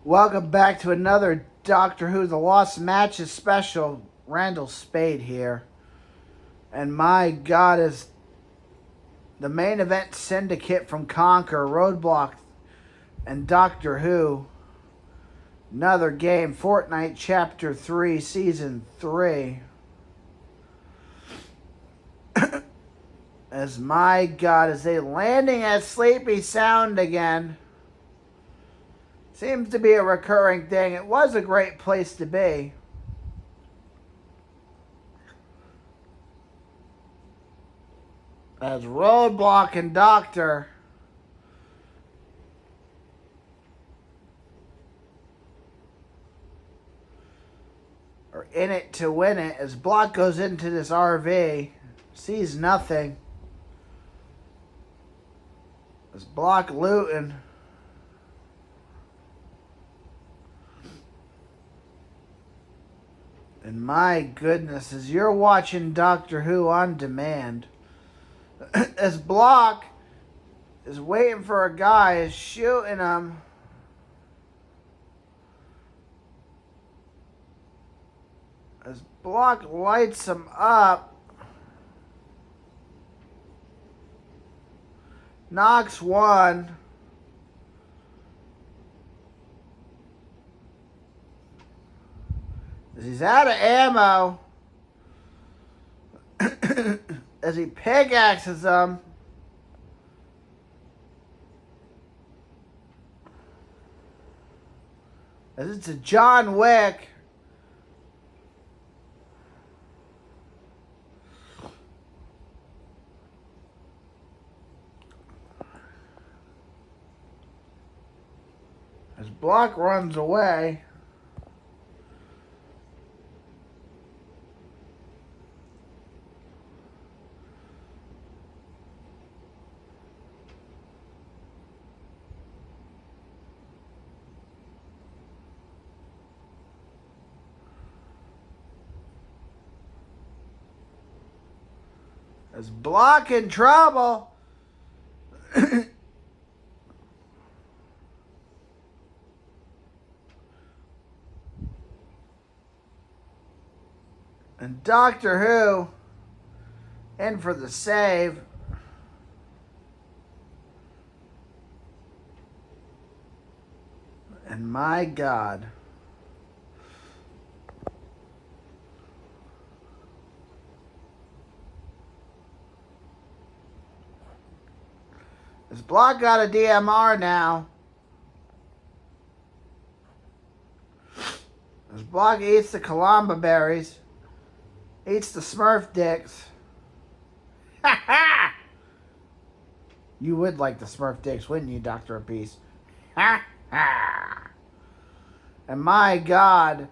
Welcome back to another Doctor Who The Lost Matches special. Randall Spade here. And my God, is the main event syndicate from KONQUER, Roadblock, and Doctor Who. Another game, Fortnite Chapter 3, Season 3. As my God, is they landing at Sleepy Sound again. Seems to be a recurring thing. It was a great place to be. As Roadblock and Doctor are in it to win it. As Block goes into this RV, sees nothing. As Block looting. And my goodness, as you're watching Doctor Who on demand, as Block is waiting for a guy, is shooting him. As Block lights him up, knocks one. As he's out of ammo, as he pickaxes them. As it's a John Wick. As Block runs away. As Block in trouble. And Doctor Who in for the save. And my God. This Block got a DMR now. This Block eats the Columba berries. Eats the Smurf dicks. Ha ha! You would like the Smurf dicks, wouldn't you, Dr. Apiece? Ha ha! And my God.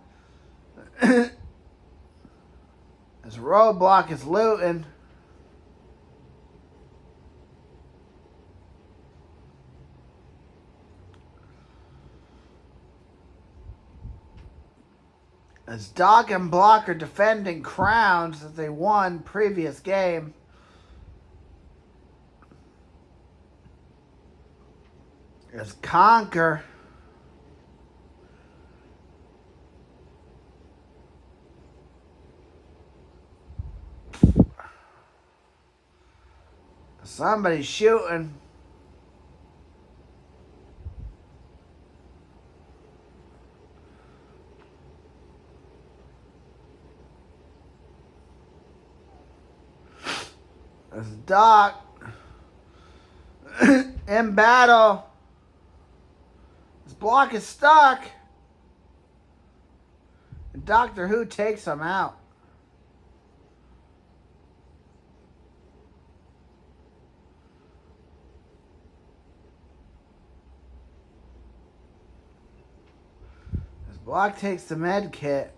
As Roadblock is looting. As Doc and Block are defending crowns that they won previous game. As KONQUER somebody's shooting. As Doc in battle. This Block is stuck. And Doctor Who takes him out. This Block takes the med kit.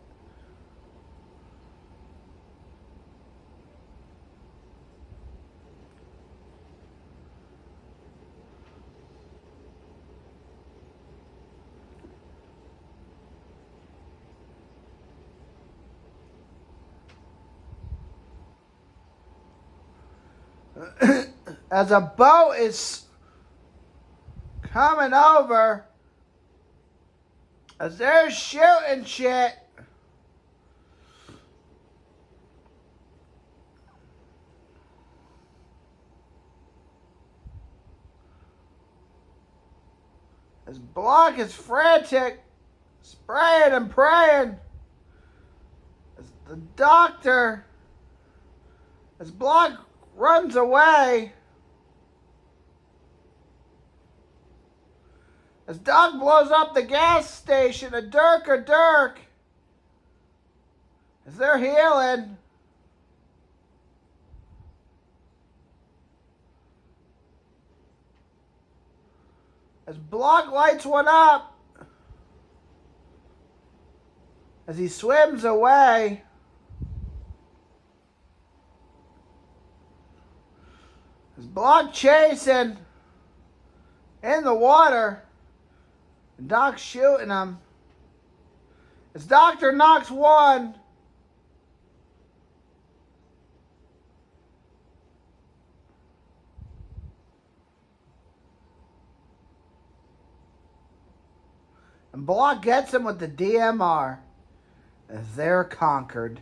As a boat is coming over. As they're shooting shit. As Block is frantic, spraying and praying. As the doctor, as Block runs away. As Doc blows up the gas station, a dirk. As they're healing. As Block lights one up. As he swims away. As Block chasing in the water. And Doc's shooting him. As Doctor knocks one. And Block gets him with the DMR. As they're conquered.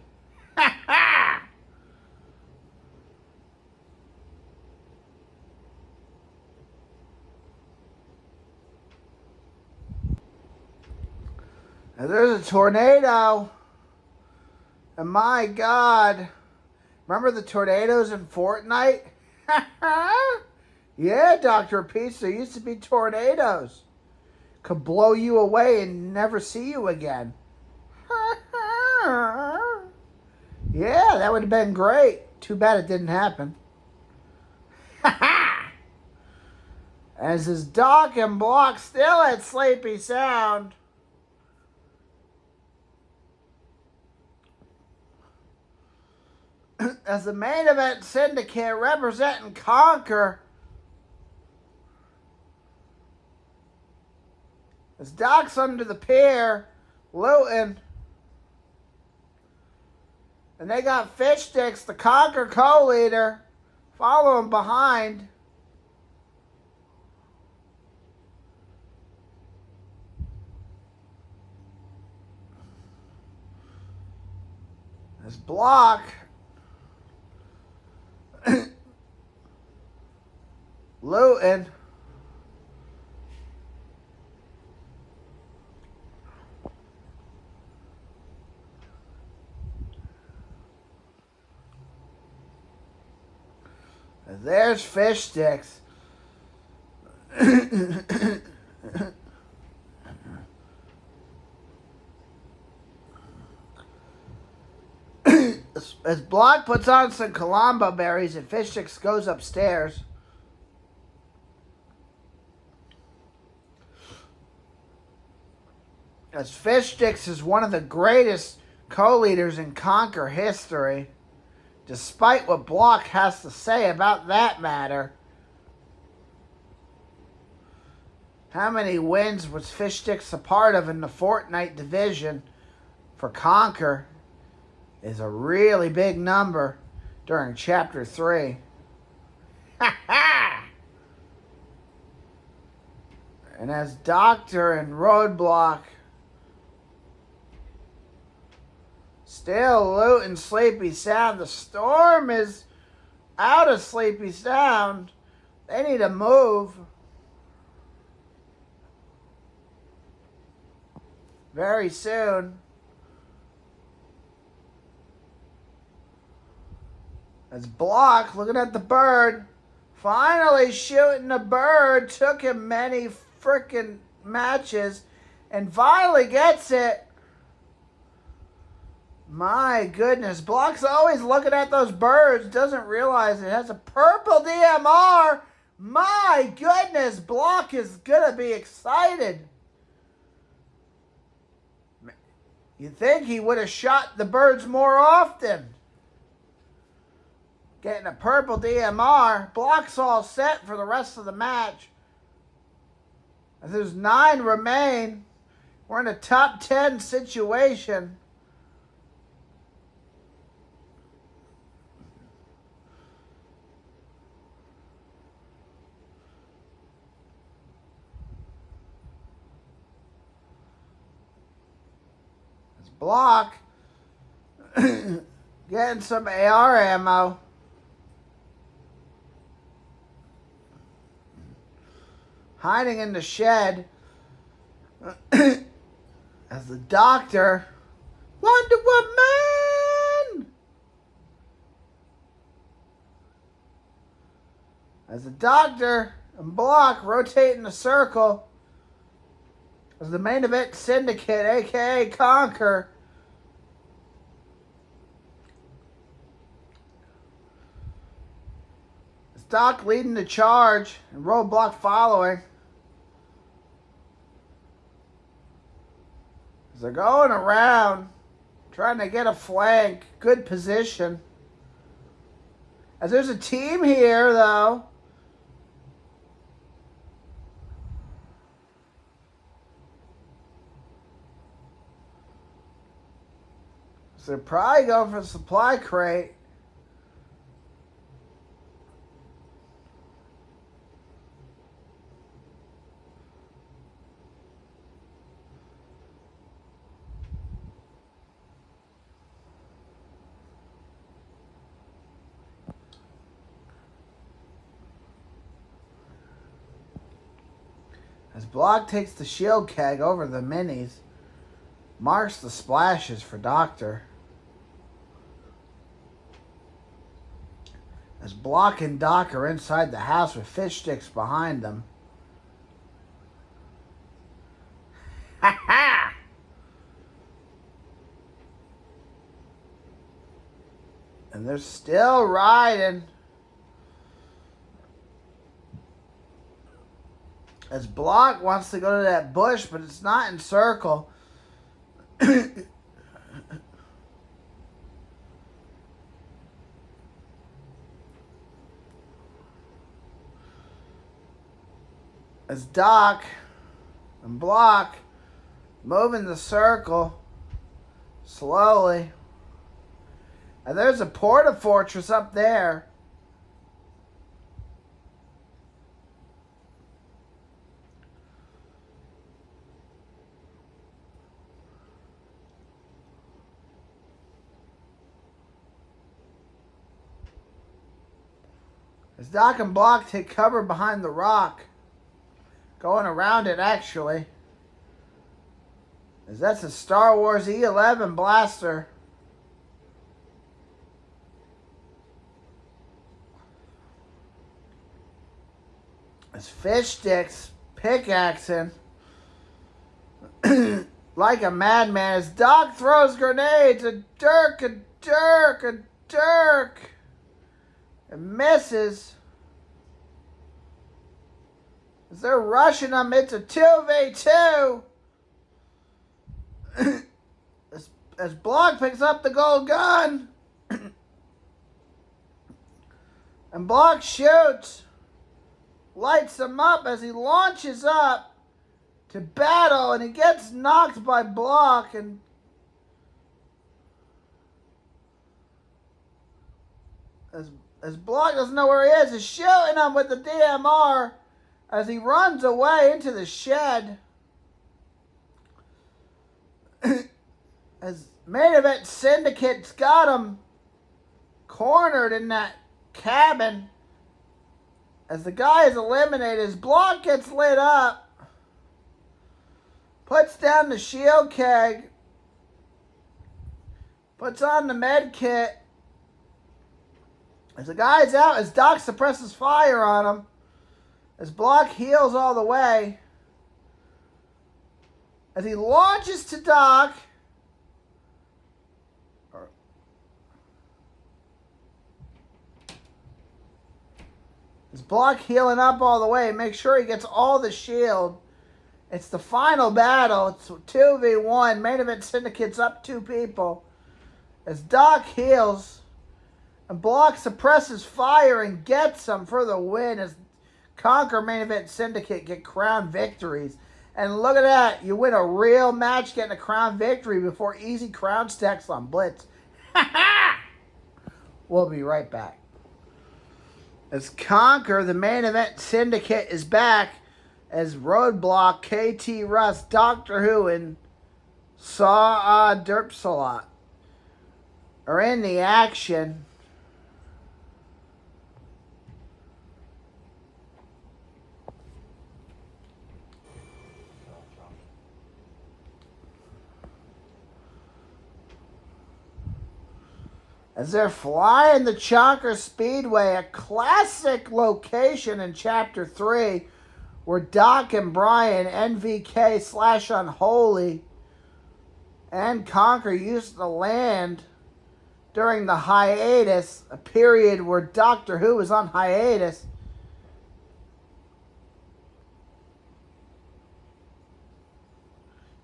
Ha ha! And there's a tornado. And my God. Remember the tornadoes in Fortnite? Yeah, Dr. Peace, there used to be tornadoes. Could blow you away and never see you again. Yeah, that would have been great. Too bad it didn't happen. As his Doc and Block still at Sleepy Sound. As the main event syndicate representing KONQUER. As Doc's under the pier, looting. And they got Fish Sticks, the KONQUER co-leader, following behind. As Block looting. And there's Fish Sticks. As Block puts on some Colombo berries and Fish Sticks goes upstairs. As Fish Sticks is one of the greatest co-leaders in KONQUER history, despite what Block has to say about that matter. How many wins was Fish Sticks a part of in the Fortnite division for KONQUER is a really big number during Chapter 3. Ha ha! And as Doctor and Roadblock still looting Sleepy Sound, the storm is out of Sleepy Sound. They need to move very soon. As Block, looking at the bird, finally shooting the bird. Took him many freaking matches and finally gets it. My goodness, Block's always looking at those birds, doesn't realize it has a purple DMR. My goodness, Block is gonna be excited. You'd think he would have shot the birds more often. Getting a purple DMR. Block's all set for the rest of the match. As there's 9 remain. We're in a top 10 situation. Block getting some AR ammo. Hiding in the shed. As the Doctor, Wonder Woman! As the Doctor and Block rotate in a circle. As the main event syndicate, aka KONQUER, as Doc leading the charge and Roadblock following. As they're going around, trying to get a flank, good position. As there's a team here, though. So they're probably going for the supply crate. As Block takes the shield keg over the minis, marks the splashes for Doctor. As Block and Doc are inside the house with fish sticks behind them. Ha ha! And they're still riding. As Block wants to go to that bush, but it's not in circle. As Doc and Block move in the circle slowly. And there's a porta fortress up there. As Doc and Block take cover behind the rock. Going around it, actually. As that's a Star Wars E11 blaster. As fish sticks pickaxing like a madman. As Doc throws grenades. A dirk, a dirk, a dirk. And misses. As they're rushing them, it's a 2v2. as Block picks up the gold gun. And Block shoots. Lights him up as he launches up to battle. And he gets knocked by Block. And as Block doesn't know where he is, he's shooting him with the DMR. As he runs away into the shed. As main event syndicate's got him cornered in that cabin. As the guy is eliminated, his Block gets lit up. Puts down the shield keg. Puts on the med kit. As the guy's out, as Doc suppresses fire on him. As Block heals all the way. As he launches to Doc. As Block healing up all the way. Make sure he gets all the shield. It's the final battle. It's 2v1. Main event syndicate's up 2 people. As Doc heals. And Block suppresses fire and gets him for the win. As KONQUER main event syndicate get crown victories. And look at that. You win a real match getting a crown victory before easy crown stacks on Blitz. We'll be right back. As KONQUER, the main event syndicate, is back as Roadblock, KT Russ, Doctor Who, and II-DOCTORWHO-II are in the action. As they're flying the Chonkers Speedway, a classic location in Chapter 3, where Doc and Brian, NVK/Unholy, and KONQUER used to land during the hiatus, a period where Doctor Who was on hiatus.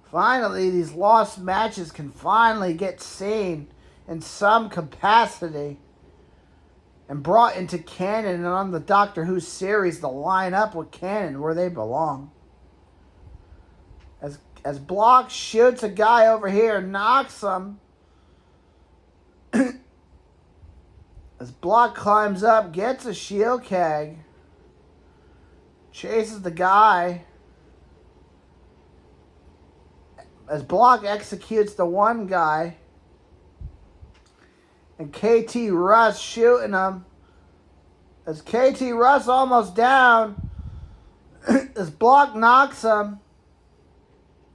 Finally, these lost matches can finally get seen in some capacity and brought into canon and on the Doctor Who series to line up with canon where they belong. As Block shoots a guy over here, knocks him. As Block climbs up, gets a shield keg, chases the guy. As Block executes the one guy, and KT Russ shooting him. As KT Russ almost down, as Block knocks him,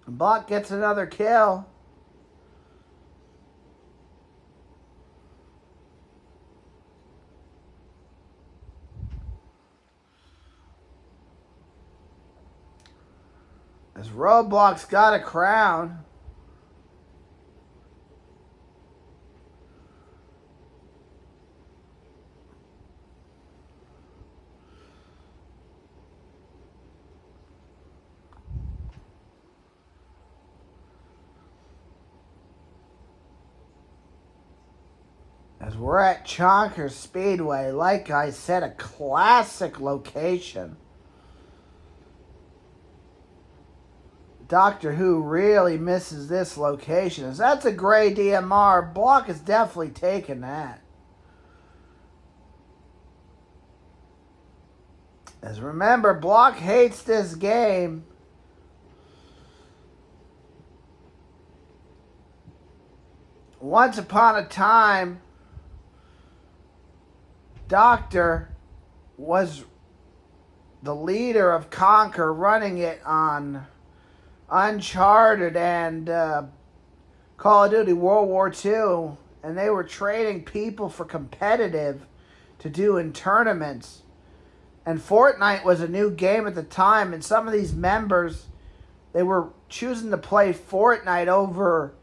and Block gets another kill. As Roadblock's got a crown. As we're at Chonkers Speedway, like I said, a classic location. Doctor Who really misses this location. As that's a gray DMR, Block is definitely taking that. As remember, Block hates this game. Once upon a time, Doctor was the leader of KONQUER, running it on Uncharted and Call of Duty World War II, and they were trading people for competitive to do in tournaments. And Fortnite was a new game at the time, and some of these members, they were choosing to play Fortnite over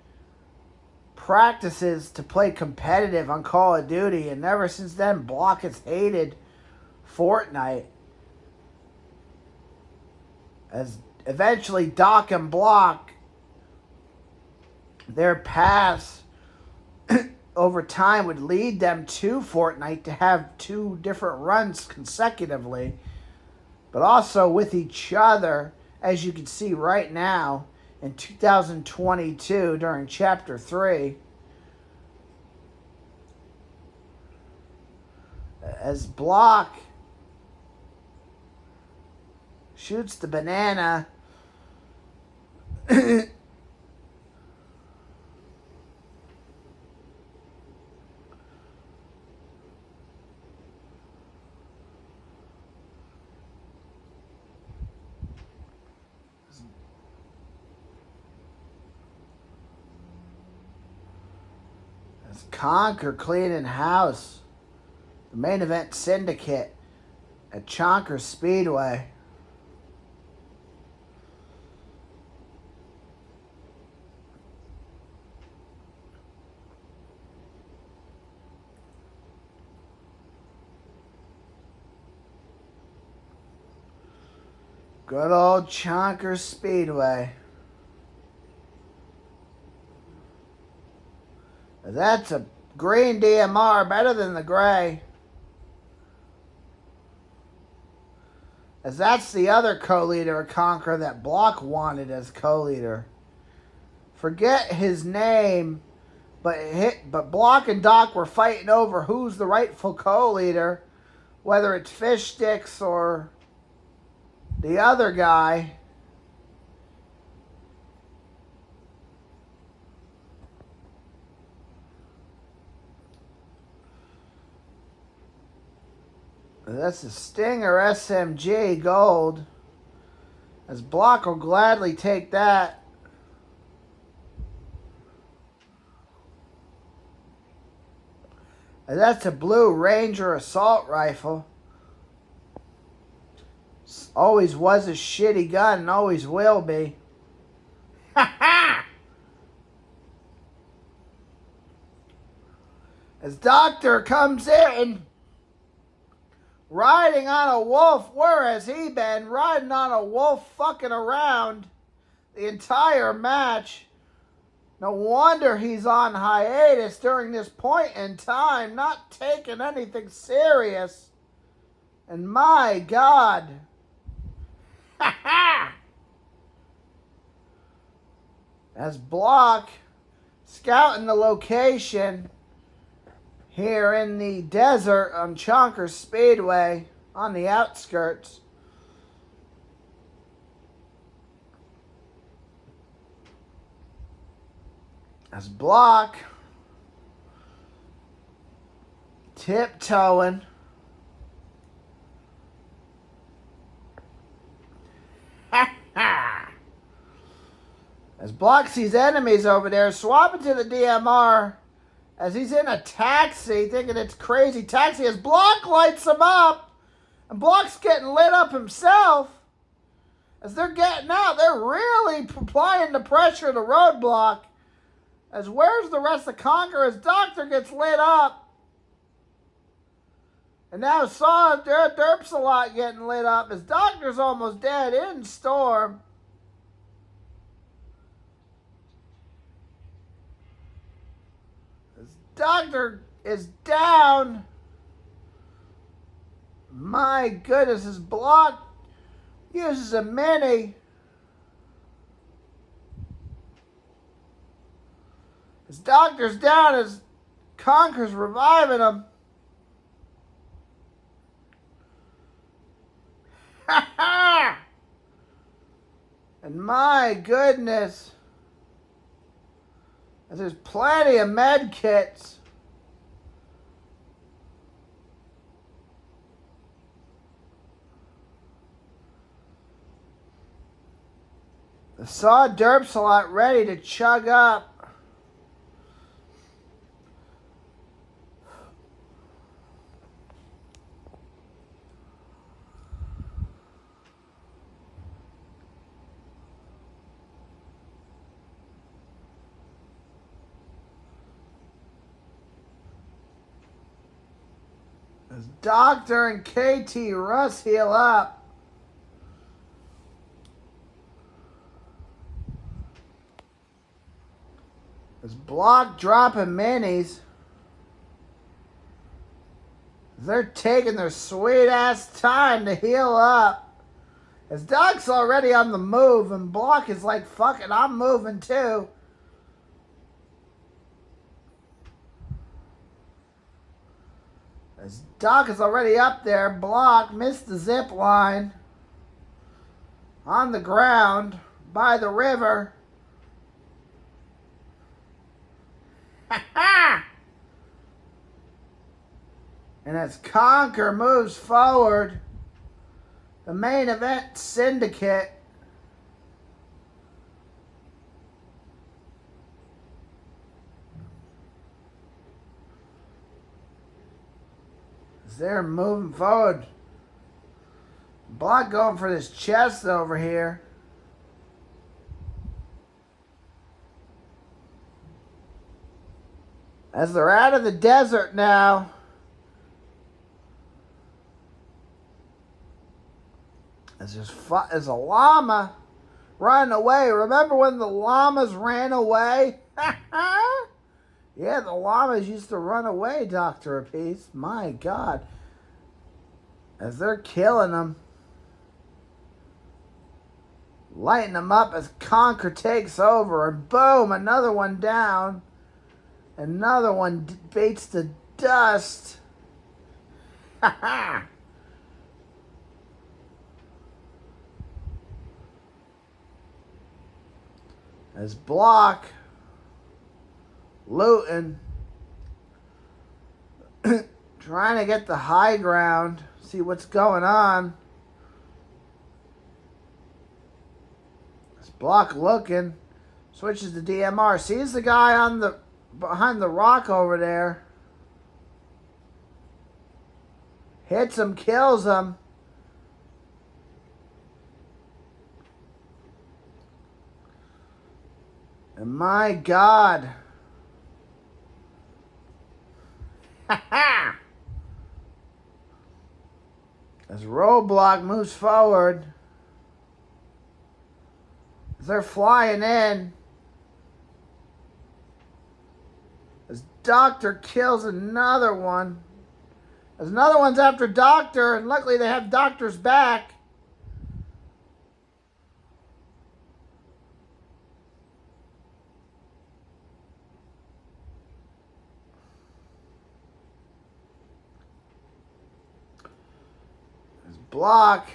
practices to play competitive on Call of Duty, and ever since then, Block has hated Fortnite. As eventually Doc and Block, their paths over time would lead them to Fortnite to have two different runs consecutively, but also with each other, as you can see right now in 2022 during Chapter 3. As Block shoots the banana, as KONQUER cleaning house, the main event syndicate at Chonkers Speedway. Good old Chonkers Speedway. That's a green DMR, better than the gray. As that's the other co-leader of KONQUER that Block wanted as co-leader. Forget his name, but Block and Doc were fighting over who's the rightful co-leader, whether it's Fish Sticks or the other guy. That's a Stinger SMG gold. As Block will gladly take that. And that's a blue Ranger assault rifle. Always was a shitty gun and always will be. Ha ha! As Doctor comes in, riding on a wolf. Where has he been? Riding on a wolf, fucking around the entire match. No wonder he's on hiatus during this point in time, not taking anything serious. And my God. Ha ha! As Block scouting the location here in the desert on Chonkers Speedway on the outskirts. As Block tiptoeing. Ha ha! As Block sees enemies over there, swapping to the DMR. As he's in a taxi, thinking it's crazy taxi, as Block lights him up, and Block's getting lit up himself. As they're getting out, they're really applying the pressure to Roadblock. As where's the rest of KONQUER? As Doctor gets lit up. And now Derp's a lot getting lit up. As Doctor's almost dead in Storm. Doctor is down. My goodness, his Block uses a mini. His Doctor's down as KONQUER's reviving him. Ha ha! And my goodness. There's plenty of med kits. I saw Derp's a lot ready to chug up. As Doctor and KT Russ heal up. As Block dropping minis. They're taking their sweet ass time to heal up. As Doc's already on the move and Block is like, fuck it, I'm moving too. As Doc is already up there, Block missed the zip line. On the ground, by the river. Ha ha! And as KONQUER moves forward, the main event syndicate. They're moving forward. Block going for this chest over here. As they're out of the desert now. There's a llama running away. Remember when the llamas ran away? Yeah, the llamas used to run away, Dr. Apiece. My God. As they're killing them. Lighting them up as KONQUER takes over. And boom, another one down. Another one beats the dust. Ha ha. As Block looting, trying to get the high ground, See what's going on. This Block looking. Switches to DMR. Sees the guy on the behind the rock over there. Hits him, kills him. And my God. As Roadblock moves forward. As they're flying in. As Doctor kills another one. As another one's after Doctor, and luckily they have Doctor's back. As Block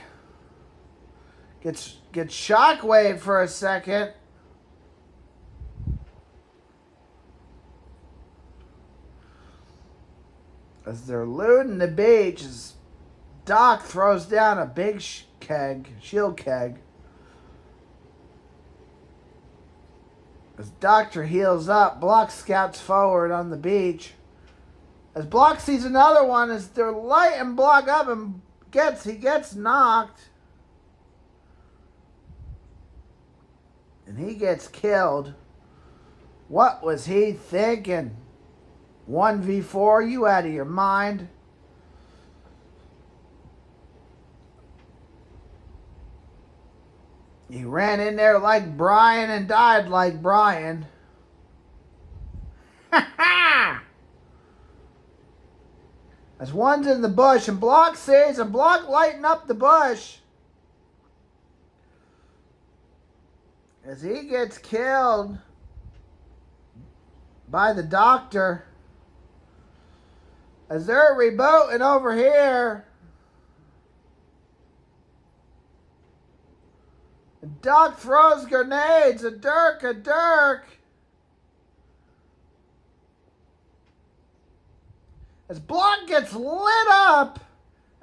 gets shockwave for a second. As they're looting the beach, as Doc throws down a big shield keg. As Doctor heals up, Block scouts forward on the beach. As Block sees another one, as they're lighting Block up and he gets knocked. And he gets killed. What was he thinking? 1v4, you out of your mind? He ran in there like Brian and died like Brian. Ha ha! As one's in the bush and Block sees and Block lighting up the bush. As he gets killed by the Doctor. As they're rebooting over here. And Doc throws grenades. A dirk. As Block gets lit up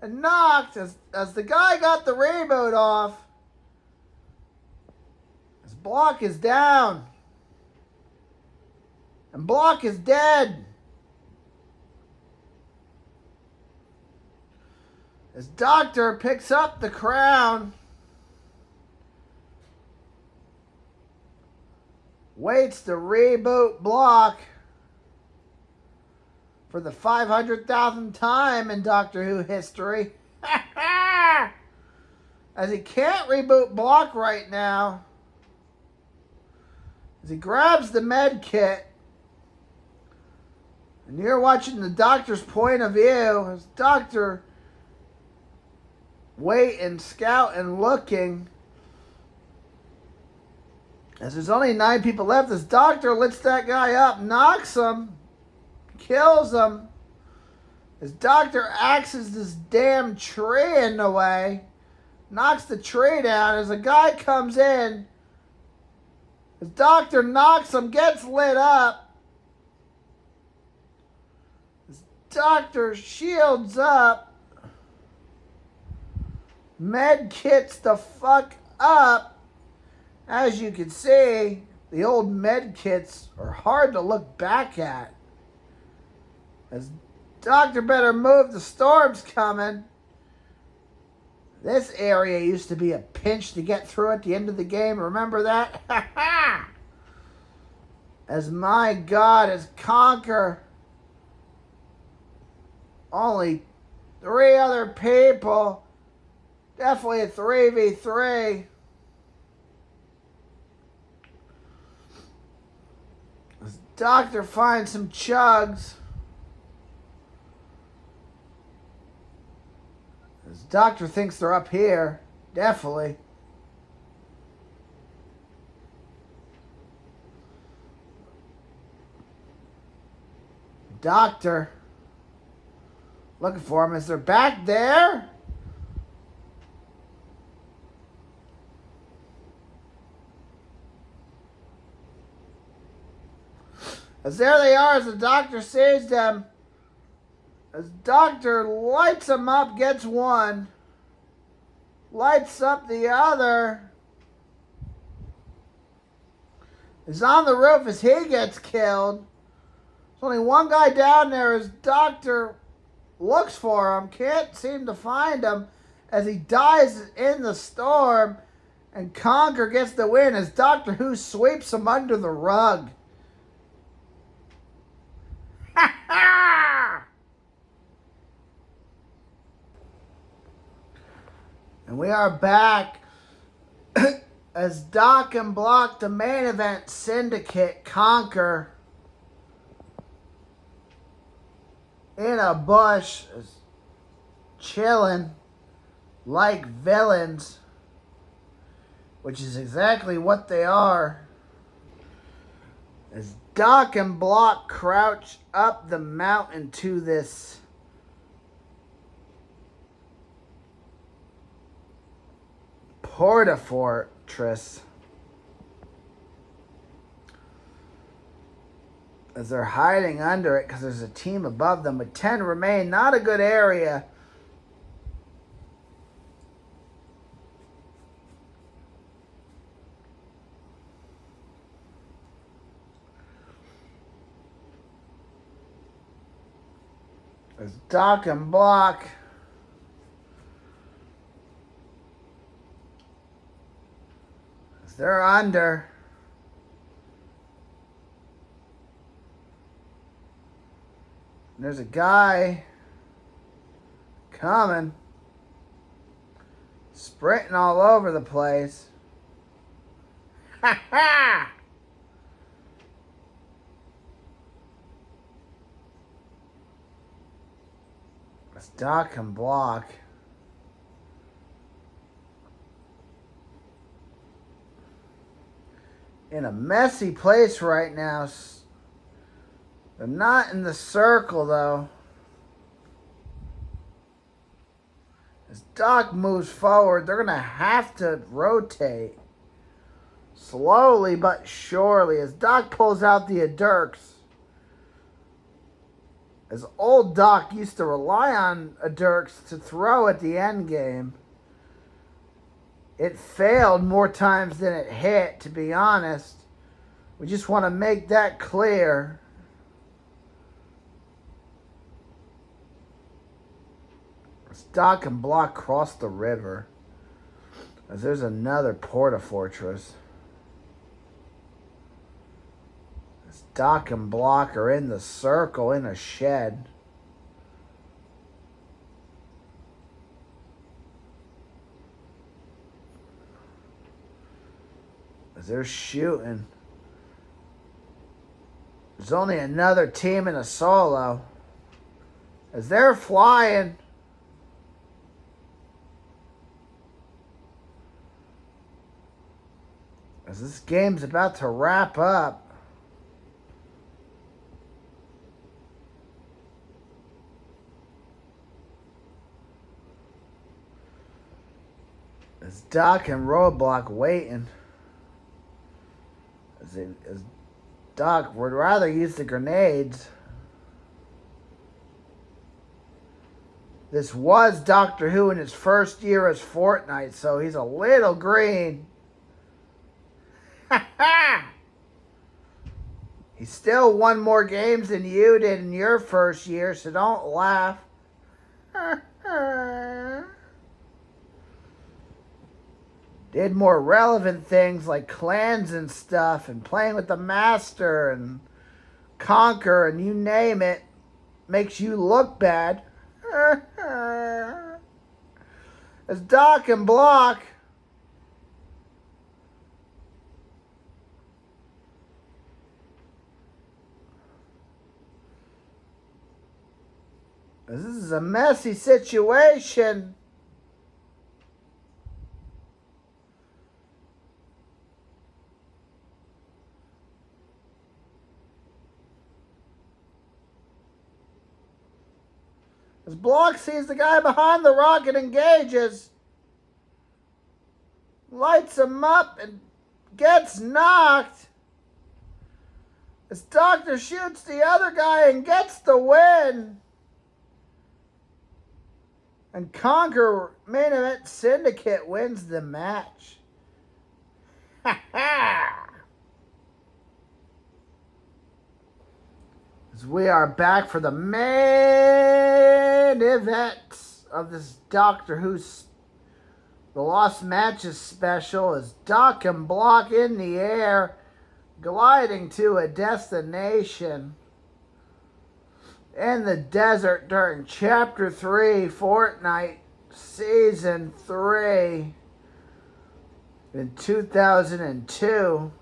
and knocked as the guy got the reboot off. As Block is down. And Block is dead. As Doctor picks up the crown, waits to reboot Block for the 500,000th time in Doctor Who history. As he can't reboot Block right now. As he grabs the med kit. And you're watching the Doctor's point of view. As Doctor waiting, scouting, looking. As there's only 9 people left, this Doctor lifts that guy up, knocks him, kills him. As Doctor axes this damn tree in the way, knocks the tree down. As a guy comes in, as Doctor knocks him, gets lit up. As Doctor shields up. Med kits the fuck up. As you can see, the old med kits are hard to look back at. As Doctor better move, the storm's coming. This area used to be a pinch to get through at the end of the game. Remember that? As my God, as KONQUER. Only 3 other people. Definitely a 3v3. As Doctor finds some chugs. As Doctor thinks they're up here. Definitely. Doctor looking for him. Is they're back there? As there they are, as the Doctor sees them. As Doctor lights him up, gets one. Lights up the other. Is on the roof as he gets killed. There's only one guy down there as Doctor looks for him. Can't seem to find him as he dies in the storm. And KONQUER gets the win as Doctor Who sweeps him under the rug. Ha ha! And we are back as Doc and Block, the main event syndicate, KONQUER in a bush, chilling like villains, which is exactly what they are. As Doc and Block crouch up the mountain to this fortress, as they're hiding under it because there's a team above them with 10 remain. Not a good area. As Doc and Block they're under. And there's a guy coming, sprinting all over the place. Ha ha! It's Doc and Block. In a messy place right now. They're not in the circle, though. As Doc moves forward, they're going to have to rotate. Slowly but surely. As Doc pulls out the Dirks. As old Doc used to rely on Dirks to throw at the end game. It failed more times than it hit, to be honest. We just want to make that clear. As Doc and Block cross the river. As there's another fortress. As Doc and Block are in the circle in a shed. As they're shooting. There's only another team in a solo. As they're flying. As this game's about to wrap up. As Doc and Roadblock waiting. As Doc would rather use the grenades. This was Doctor Who in his first year as Fortnite, so he's a little green. Ha ha! He still won more games than you did in your first year, so don't laugh. Did more relevant things like clans and stuff and playing with the Master and KONQUER and you name it. Makes you look bad. As Doc and Block this is a messy situation. As Block sees the guy behind the rock and engages. Lights him up and gets knocked. As Doctor shoots the other guy and gets the win. And KONQUER main event Syndicate wins the match. Ha ha! As we are back for the main event of this Doctor Who's The Lost Matches special is Doc and Block in the air, gliding to a destination in the desert during Chapter 3, Fortnite, Season 3 in 2002,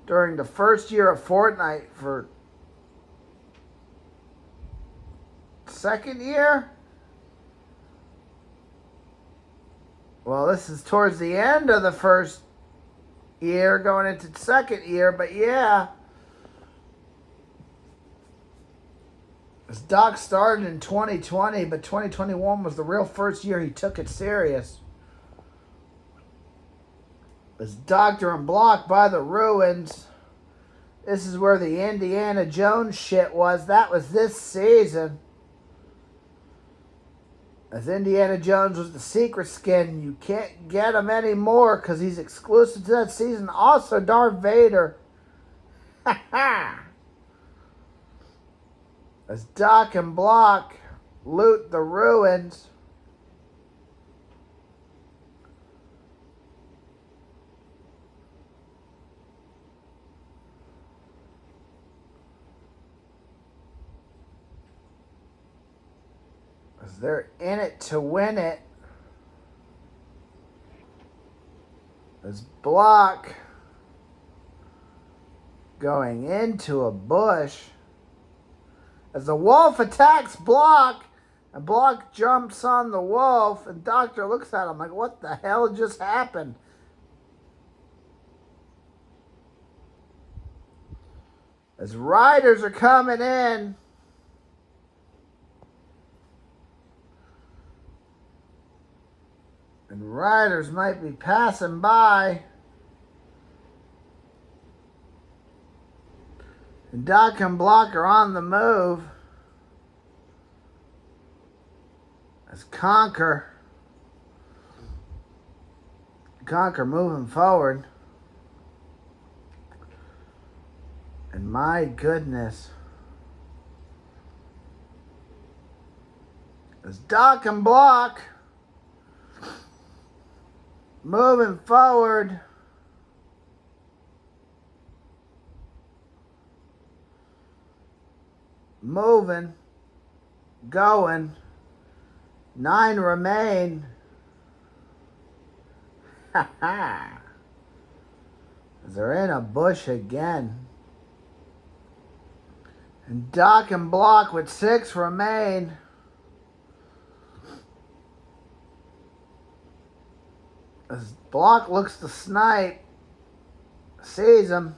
during the first year of Fortnite for second year? Well, this is towards the end of the first year, going into the second year, but yeah. As Doc started in 2020, but 2021 was the real first year he took it serious. As Doctor and Block by the ruins. This is where the Indiana Jones shit was. That was this season. As Indiana Jones was the secret skin. You can't get him anymore because he's exclusive to that season. Also, Darth Vader. Ha ha! As Doc and Block loot the ruins. As they're in it to win it. As Block going into a bush. As the wolf attacks Block, and Block jumps on the wolf, and Doctor looks at him like, what the hell just happened? As riders are coming in, and riders might be passing by, and Doc and Block are on the move. As KONQUER moving forward. And my goodness. As Doc and Block moving forward. Moving. Going. 9 remain. Ha ha. They're in a bush again. And Doc and Block with 6 remain. As Block looks to snipe. Sees him.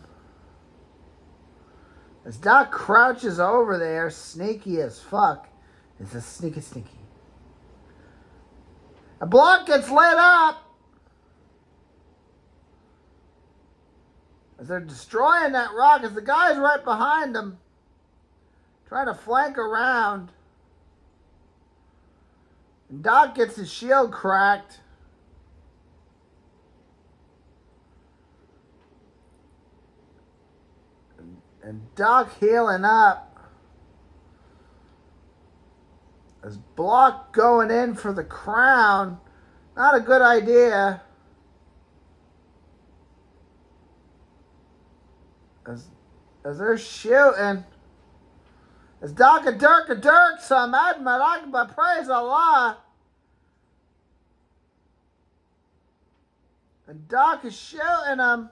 As Doc crouches over there, sneaky as fuck. It's a sneaky. A Block gets lit up. As they're destroying that rock, as the guy's right behind them. Trying to flank around. And Doc gets his shield cracked. And Doc healing up. As Block going in for the crown. Not a good idea. As they're shooting. As Doc a Dirk, some Admit Akbar, praise Allah. And Doc is shooting him.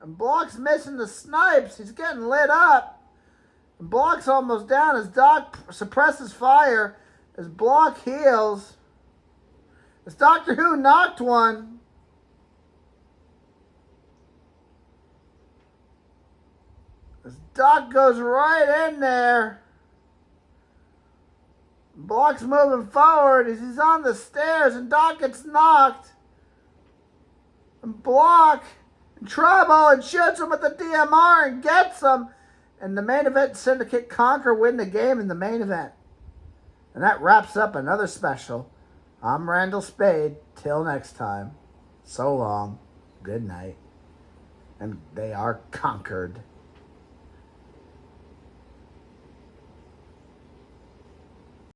And Block's missing the snipes. He's getting lit up. And Block's almost down as Doc suppresses fire. As Block heals. As Doctor Who knocked one. As Doc goes right in there. Block's moving forward as he's on the stairs and Doc gets knocked. And Block in trouble and shoots him with the DMR and gets him. And the main event Syndicate KONQUER win the game in the main event. And that wraps up another special. I'm Randall Spade. Till next time. So long. Good night. And they are conquered.